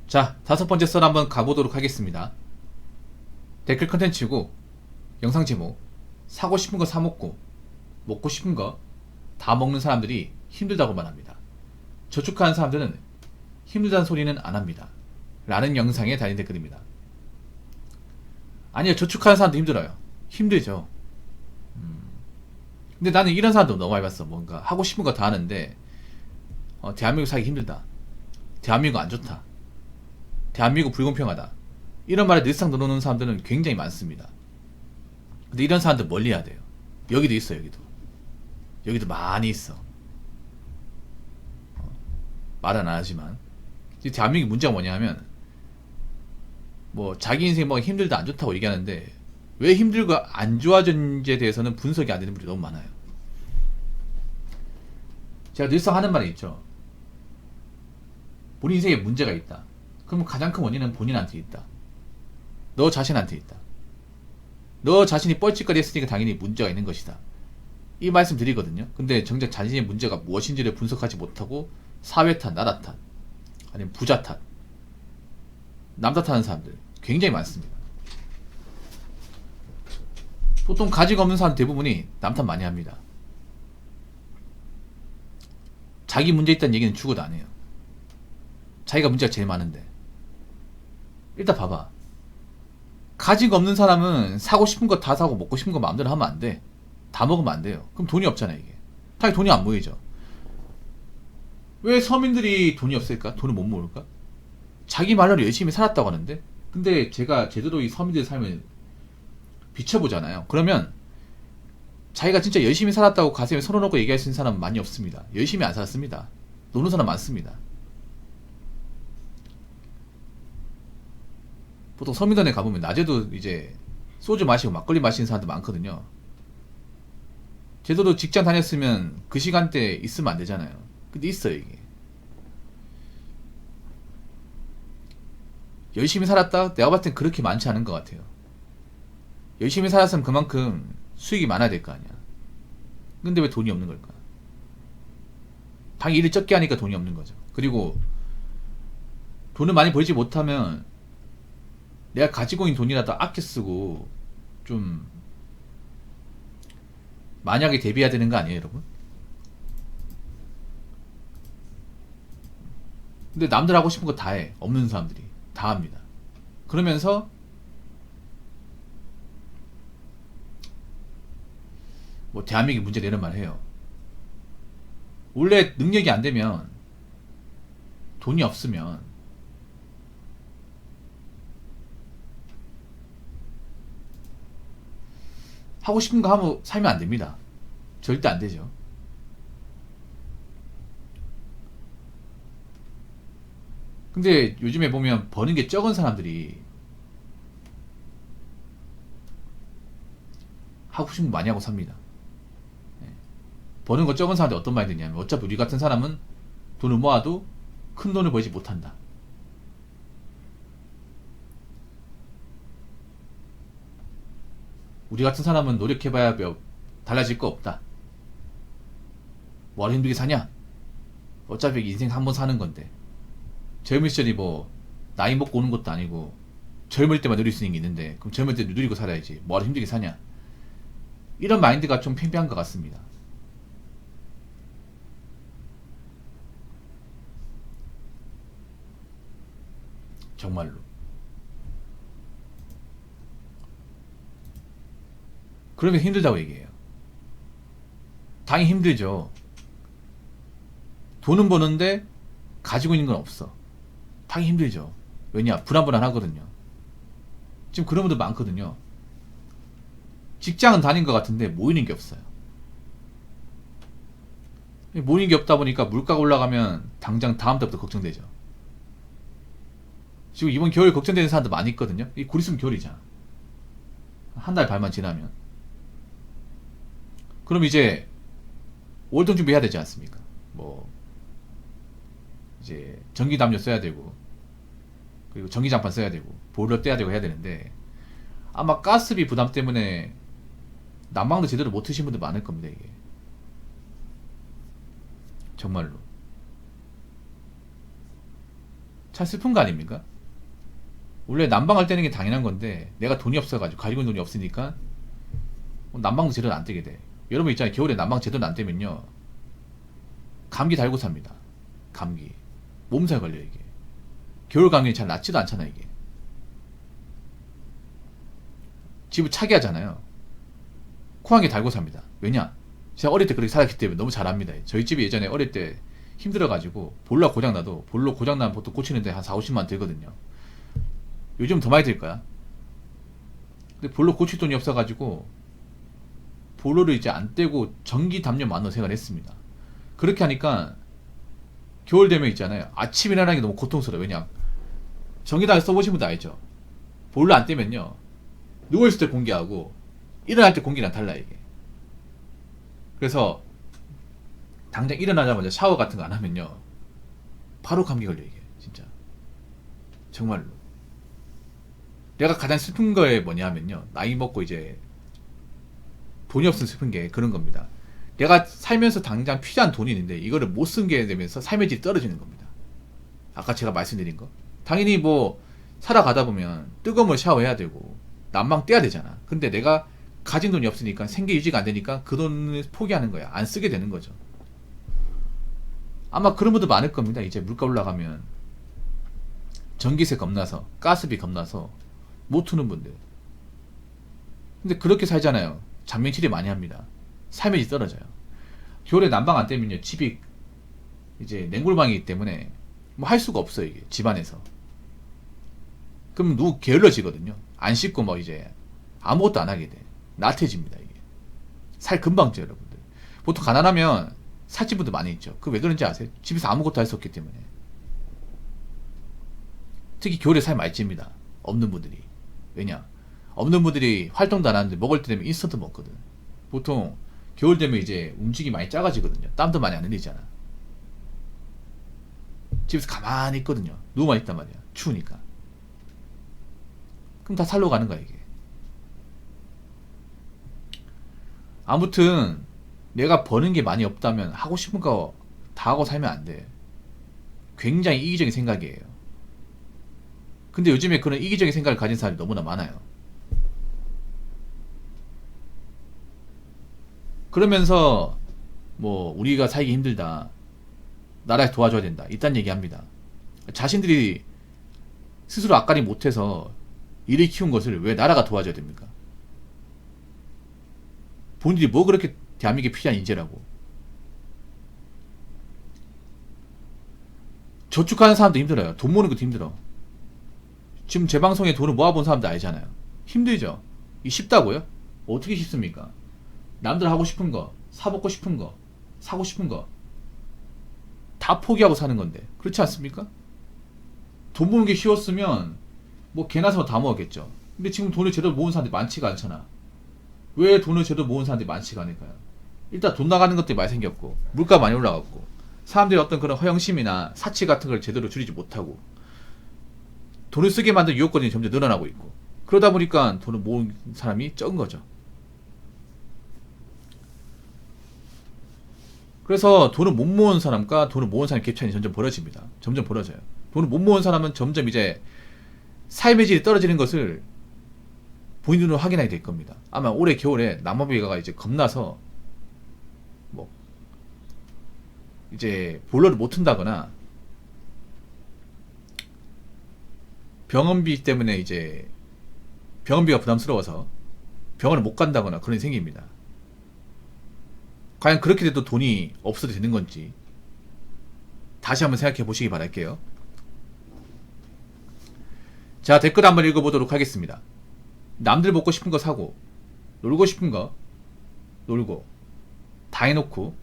자, 다섯 번째 썰 한번 가보도록 하겠습니다. 댓글 컨텐츠고, 영상 제목, 사고 싶은 거 사먹고, 먹고 싶은 거 다 먹는 사람들이 힘들다고 말합니다. 저축하는 사람들은 힘들다는 소리는 안 합니다. 라는 영상에 달린 댓글입니다. 아니요, 저축하는 사람도 힘들어요. 힘들죠. 근데 나는 이런 사람도 너무 많이 봤어. 뭔가 하고 싶은 거 다 하는데, 대한민국 살기 힘들다. 대한민국 안 좋다. 대한민국 불공평하다. 이런 말에 늘상 들어오는 사람들은 굉장히 많습니다. 근데 이런 사람들 멀리 해야 돼요. 여기도 있어, 여기도 많이 있어. 말은 안 하지만. 대한민국 문제가 뭐냐면, 뭐, 자기 인생 뭐 힘들다, 안 좋다고 얘기하는데, 왜 힘들고 안 좋아졌는지에 대해서는 분석이 안 되는 분들이 너무 많아요. 제가 늘상 하는 말이 있죠. 본인 인생에 문제가 있다. 그럼 가장 큰 원인은 본인한테 있다. 너 자신한테 있다. 너 자신이 뻘짓거리 했으니까 당연히 문제가 있는 것이다. 이 말씀 드리거든요. 근데 정작 자신의 문제가 무엇인지를 분석하지 못하고 사회 탓, 나라 탓, 아니면 부자 탓, 남 탓하는 사람들 굉장히 많습니다. 보통 가지가 없는 사람 대부분이 남 탓 많이 합니다. 자기 문제 있다는 얘기는 죽어도 안 해요. 자기가 문제가 제일 많은데. 일단 봐봐. 가지가 없는 사람은 사고 싶은 거 다 사고 먹고 싶은 거 마음대로 하면 안 돼. 다 먹으면 안 돼요. 그럼 돈이 없잖아, 이게. 당연히 돈이 안 모이죠. 왜 서민들이 돈이 없을까? 돈을 못 모을까? 자기 말로 열심히 살았다고 하는데? 근데 제가 제대로 이 서민들의 삶을 비춰보잖아요. 그러면 자기가 진짜 열심히 살았다고 가슴에 손을 얹고 얘기할 수 있는 사람은 많이 없습니다. 열심히 안 살았습니다. 노는 사람 많습니다. 보통 서민단에 가보면 낮에도 이제 소주 마시고 막걸리 마시는 사람들 많거든요. 제대로 직장 다녔으면 그 시간대에 있으면 안 되잖아요. 근데 있어요, 이게. 열심히 살았다? 내가 봤을 땐 그렇게 많지 않은 것 같아요. 열심히 살았으면 그만큼 수익이 많아야 될 거 아니야. 근데 왜 돈이 없는 걸까? 당연히 일을 적게 하니까 돈이 없는 거죠. 그리고 돈을 많이 벌지 못하면 내가 가지고 있는 돈이라도 아껴 쓰고 좀 만약에 대비해야 되는 거 아니에요, 여러분? 근데 남들 하고 싶은 거 다 해. 없는 사람들이 다 합니다. 그러면서 뭐 대한민국이 문제 내는 말 해요. 원래 능력이 안 되면 돈이 없으면 하고 싶은 거 하고 살면 안 됩니다. 절대 안 되죠. 근데 요즘에 보면 버는 게 적은 사람들이 하고 싶은 거 많이 하고 삽니다. 예. 버는 거 적은 사람들이 어떤 말이 드냐면 어차피 우리 같은 사람은 돈을 모아도 큰 돈을 벌지 못한다. 우리 같은 사람은 노력해봐야 몇 달라질 거 없다. 뭐하러 힘들게 사냐? 어차피 인생 한 번 사는 건데. 젊은 시절이 뭐 나이 먹고 오는 것도 아니고 젊을 때만 누릴 수 있는 게 있는데 그럼 젊을 때 누리고 살아야지. 뭐하러 힘들게 사냐? 이런 마인드가 좀 팽팽한 것 같습니다. 정말로. 그러면 힘들다고 얘기해요. 당연히 힘들죠. 돈은 버는데 가지고 있는 건 없어. 당연히 힘들죠. 왜냐? 불안불안하거든요. 지금 그런 분들 많거든요. 직장은 다닌 것 같은데 모이는 게 없어요. 모이는 게 없다 보니까 물가가 올라가면 당장 다음 달부터 걱정되죠. 지금 이번 겨울 걱정되는 사람도 많이 있거든요. 이 곧 있으면 겨울이잖아. 한 달 반만 지나면. 그럼 이제 월동 준비해야 되지 않습니까? 뭐 이제 전기담요 써야 되고 그리고 전기장판 써야 되고 보일러 떼야 되고 해야 되는데 아마 가스비 부담 때문에 난방도 제대로 못 트신 분들 많을 겁니다. 이게 정말로 참 슬픈 거 아닙니까? 원래 난방을 떼는 게 당연한 건데 내가 돈이 없어가지고 가지고 있는 돈이 없으니까 난방도 제대로 안 떼게 돼. 여러분 있잖아요. 겨울에 난방 제대로 안 떼면요 감기 달고 삽니다. 감기 몸살 걸려 이게. 겨울 감기 잘 낫지도 않잖아 이게. 집을 차게 하잖아요. 코한개 달고 삽니다. 왜냐? 제가 어릴 때 그렇게 살았기 때문에 너무 잘 압니다. 저희 집이 예전에 어릴 때 힘들어가지고 볼러 고장나도 볼러 고장나면 보통 고치는데 한 4, 50만 들거든요. 요즘 더 많이 들 거야. 근데 볼러 고칠 돈이 없어가지고 볼러를 이제 안 떼고 전기 담요 만원 생활을 했습니다. 그렇게 하니까 겨울 되면 있잖아요. 아침 일어나는 게 너무 고통스러워요. 왜냐? 전기담요 써보신 분도 알죠? 볼러 안 떼면요 누워있을 때 공기하고 일어날 때 공기랑 달라 이게. 그래서 당장 일어나자마자 샤워 같은 거 안 하면요 바로 감기 걸려 이게 진짜. 정말로. 내가 가장 슬픈 거에 뭐냐 하면요 나이 먹고 이제 돈이 없으면 슬픈 게 그런 겁니다. 내가 살면서 당장 필요한 돈이 있는데 이거를 못 쓴 게 되면서 삶의 질이 떨어지는 겁니다. 아까 제가 말씀드린 거. 당연히 뭐 살아가다 보면 뜨거운 물 샤워해야 되고 난방 떼야 되잖아. 근데 내가 가진 돈이 없으니까 생계 유지가 안 되니까 그 돈을 포기하는 거야. 안 쓰게 되는 거죠. 아마 그런 분도 많을 겁니다. 이제 물가 올라가면 전기세 겁나서 가스비 겁나서 못 트는 분들. 근데 그렇게 살잖아요. 장명치레 많이 합니다. 삶의 질 떨어져요. 겨울에 난방 안 떼면요 집이 이제 냉골방이기 때문에 뭐 할 수가 없어요 이게 집안에서. 그럼 누구 게을러지거든요. 안 씻고 뭐 이제 아무것도 안 하게 돼. 나태해집니다 이게. 살 금방 쪄요 여러분들. 보통 가난하면 살찐 분들 많이 있죠. 그 왜 그런지 아세요? 집에서 아무것도 할 수 없기 때문에. 특히 겨울에 살 많이 찝니다. 없는 분들이. 왜냐? 없는 분들이 활동도 안 하는데 먹을 때 되면 인스턴트 먹거든. 보통 겨울 되면 이제 움직임이 많이 작아지거든요. 땀도 많이 안 흘리잖아. 집에서 가만히 있거든요. 누워만 있단 말이야. 추우니까. 그럼 다 살로 가는 거야 이게. 아무튼 내가 버는 게 많이 없다면 하고 싶은 거 다 하고 살면 안 돼. 굉장히 이기적인 생각이에요. 근데 요즘에 그런 이기적인 생각을 가진 사람이 너무나 많아요. 그러면서 뭐 우리가 살기 힘들다, 나라에서 도와줘야 된다 이딴 얘기합니다. 자신들이 스스로 앞가림 못해서 일을 키운 것을 왜 나라가 도와줘야 됩니까? 본인들이 뭐 그렇게 대한민국에 필요한 인재라고. 저축하는 사람도 힘들어요. 돈 모으는 것도 힘들어. 지금 제 방송에 돈을 모아본 사람도 알잖아요. 힘들죠? 이 쉽다고요? 어떻게 쉽습니까? 남들 하고 싶은 거, 사먹고 싶은 거, 사고 싶은 거 다 포기하고 사는 건데 그렇지 않습니까? 돈 모으는 게 쉬웠으면 뭐 개나 서 다 모았겠죠. 근데 지금 돈을 제대로 모은 사람들이 많지가 않잖아. 왜 돈을 제대로 모은 사람들이 많지가 않을까요? 일단 돈 나가는 것들이 많이 생겼고 물가 많이 올라갔고 사람들이 어떤 그런 허영심이나 사치 같은 걸 제대로 줄이지 못하고 돈을 쓰게 만든 유혹거리는 점점 늘어나고 있고 그러다 보니까 돈을 모은 사람이 적은 거죠. 그래서 돈을 못 모은 사람과 돈을 모은 사람의 갭 차이는 점점 벌어집니다. 점점 벌어져요. 돈을 못 모은 사람은 점점 이제 삶의 질이 떨어지는 것을 본인으로 확인하게 될 겁니다. 아마 올해 겨울에 난방비가 이제 겁나서 뭐 이제 보일러를 못 튼다거나 병원비 때문에 이제 병원비가 부담스러워서 병원을 못 간다거나 그런 일이 생깁니다. 과연 그렇게 돼도 돈이 없어도 되는 건지 다시 한번 생각해 보시기 바랄게요. 자, 댓글 한번 읽어보도록 하겠습니다. 남들 먹고 싶은 거 사고 놀고 싶은 거 놀고 다 해놓고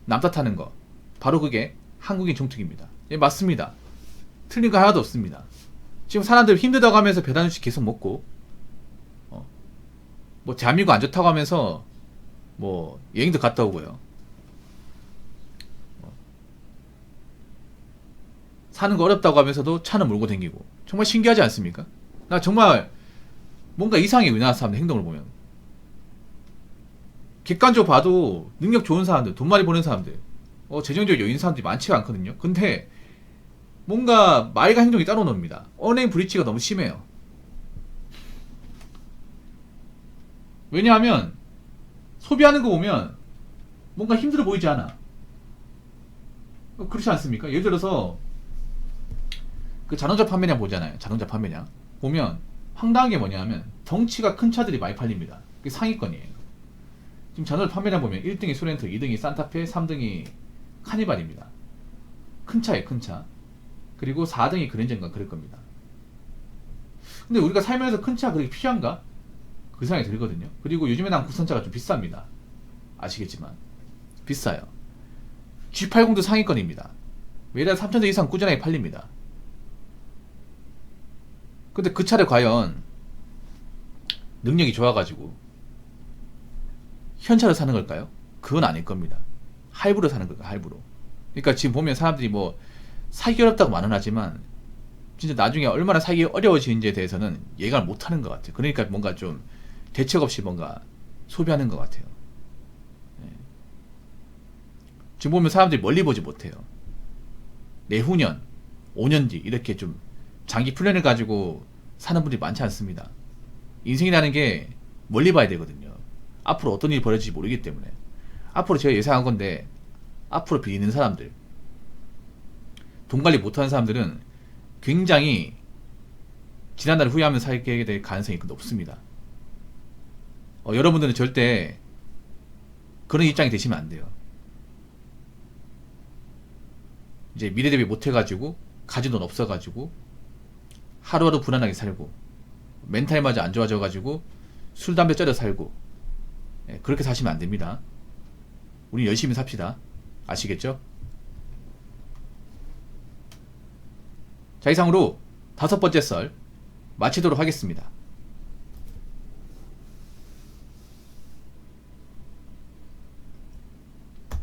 남 탓하는 거 바로 그게 한국인 정특입니다. 예, 맞습니다. 틀린 거 하나도 없습니다. 지금 사람들 힘들다고 하면서 배달 음식 계속 먹고 뭐 대한민국 안 좋다고 하면서 뭐 여행도 갔다 오고요. 사는 거 어렵다고 하면서도 차는 몰고 다니고 정말 신기하지 않습니까? 나 정말 뭔가 이상해. 우리나라 사람들 행동을 보면 객관적으로 봐도 능력 좋은 사람들, 돈 많이 버는 사람들, 재정적 여유 있는 사람들이 많지가 않거든요. 근데 뭔가 말과 행동이 따로 놉니다. 언행 불이치가 너무 심해요. 왜냐하면 소비하는 거 보면 뭔가 힘들어 보이지 않아. 그렇지 않습니까? 예를 들어서 그 자동차 판매량 보잖아요. 자동차 판매량 보면 황당한 게 뭐냐면 덩치가 큰 차들이 많이 팔립니다. 그게 상위권이에요. 지금 자동차 판매량 보면 1등이 소렌토, 2등이 산타페, 3등이 카니발입니다. 큰 차예요, 큰 차. 그리고 4등이 그랜저인가 그럴 겁니다. 근데 우리가 살면서 큰 차가 그렇게 필요한가? 그 생각이 들거든요. 그리고 요즘에 나온 국산차가 좀 비쌉니다. 아시겠지만 비싸요. G80도 상위권입니다. 매달 3,000대 이상 꾸준하게 팔립니다. 근데 그 차를 과연 능력이 좋아가지고 현차로 사는 걸까요? 그건 아닐 겁니다. 할부로 사는 걸까요? 할부로. 그러니까 지금 보면 사람들이 뭐 사기 어렵다고 말은 하지만 진짜 나중에 얼마나 사기 어려워지는지에 대해서는 예감을 못하는 것 같아요. 그러니까 뭔가 좀 대책 없이 뭔가 소비하는 것 같아요. 네. 지금 보면 사람들이 멀리 보지 못해요. 내후년, 5년 뒤 이렇게 좀 장기 플랜을 가지고 사는 분들이 많지 않습니다. 인생이라는 게 멀리 봐야 되거든요. 앞으로 어떤 일이 벌어질지 모르기 때문에. 앞으로 제가 예상한 건데 앞으로 빌리는 사람들, 돈 관리 못하는 사람들은 굉장히 지난달을 후회하면서 살게 될 가능성이 높습니다. 여러분들은 절대 그런 입장이 되시면 안 돼요. 이제 미래 대비 못해가지고 가진 돈 없어가지고 하루하루 불안하게 살고 멘탈마저 안 좋아져가지고 술 담배 쪄려 살고 그렇게 사시면 안 됩니다. 우리 열심히 삽시다. 아시겠죠? 자, 이상으로 5번째 썰 마치도록 하겠습니다.